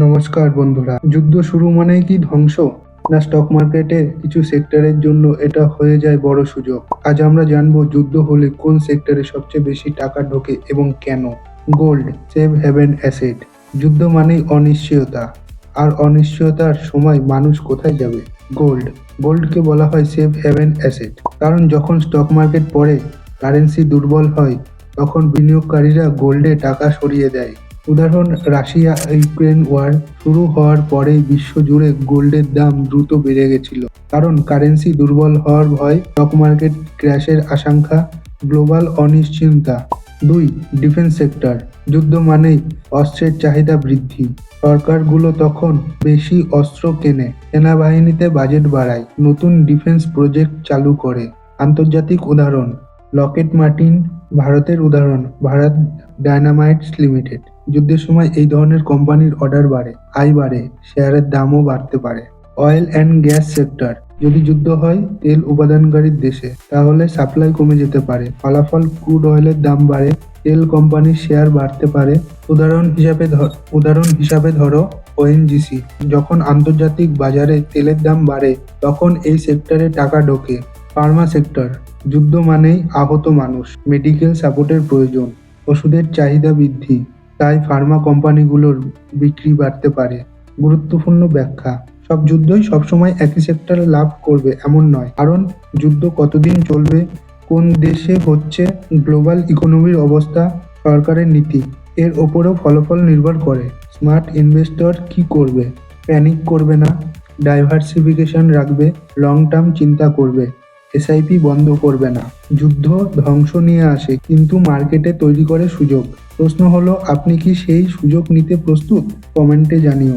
নমস্কার বন্ধুরা, যুদ্ধ শুরু মানেই কি ধ্বংস? না স্টক মার্কেটে কিছু সেক্টরের জন্য এটা হয়ে যায় বড় সুযোগ। আজ আমরা জানবো যুদ্ধ হলে কোন সেক্টরে সবচেয়ে বেশি টাকা ঢোকে এবং কেন। Gold, safe haven asset. যুদ্ধ মানেই অনিশ্চয়তা, আর অনিশ্চয়তার সময় মানুষ কোথায় যাবে? গোল্ডকে বলা হয় সেফ হেভেন অ্যাসেট, কারণ যখন স্টক মার্কেট পড়ে, কারেন্সি দুর্বল হয়, তখন বিনিয়োগকারীরা গোল্ডে টাকা সরিয়ে দেয়। উদাহরণ, রাশিয়া ইউক্রেন ওয়ার শুরু হওয়ার পরেই বিশ্বজুড়ে গোল্ডের দাম দ্রুত বেড়ে গেছিল, কারণ কারেন্সি দুর্বল হওয়ার ভয়, স্টক মার্কেট ক্র্যাশের আশঙ্কা, গ্লোবাল অনিশ্চয়তা। 2. Defence sector. যুদ্ধ মানেই অস্ত্রের চাহিদা বৃদ্ধি। সরকারগুলো তখন বেশি অস্ত্র কেনে, সেনাবাহিনীতে বাজেট বাড়ায়, নতুন ডিফেন্স প্রজেক্ট চালু করে। আন্তর্জাতিক উদাহরণ, লকেট মার্টিন। ভারতের উদাহরণ, ভারত ডায়নামাইটস লিমিটেড। যুদ্ধের সময় এই ধরনের কোম্পানির অর্ডার বাড়ে, আয় বাড়ে, শেয়ারের দামও বাড়তে পারে। Oil and gas sector. যদি যুদ্ধ হয় তেল উৎপাদনকারী দেশে, তাহলে সাপ্লাই কমে যেতে পারে, ফলাফল ক্রুড অয়েলের দাম বাড়ে, তেল কোম্পানির শেয়ার বাড়তে পারে। উদাহরণ হিসাবে ধরো ওএনজিসি। যখন আন্তর্জাতিক বাজারে তেলের দাম বাড়ে, তখন এই সেক্টরে টাকা ঢোকে। Pharma sector. যুদ্ধ মানেই আহত মানুষ, মেডিকেল সাপোর্টের প্রয়োজন, ওষুধের চাহিদা বৃদ্ধি, তাই ফার্মা কোম্পানিগুলোর বিক্রি বাড়তে পারে। গুরুত্বপূর্ণ ব্যাখ্যা, সব যুদ্ধই সবসময় একই সেক্টরে লাভ করবে এমন নয়, কারণ যুদ্ধ কতদিন চলবে, কোন দেশে হচ্ছে, গ্লোবাল ইকোনমির অবস্থা, সরকারের নীতি, এর ওপরেও ফলাফল নির্ভর করে। স্মার্ট ইনভেস্টর কি করবে? প্যানিক করবে না, ডাইভার্সিফিকেশন রাখবে, লং টার্ম চিন্তা করবে, এসআইপি বন্ধ করবে না। যুদ্ধ ধ্বংস নিয়ে আসে, কিন্তু মার্কেটে তৈরি করে সুযোগ। প্রশ্ন হলো, আপনি কি সেই সুযোগ নিতে প্রস্তুত? কমেন্টে জানিও।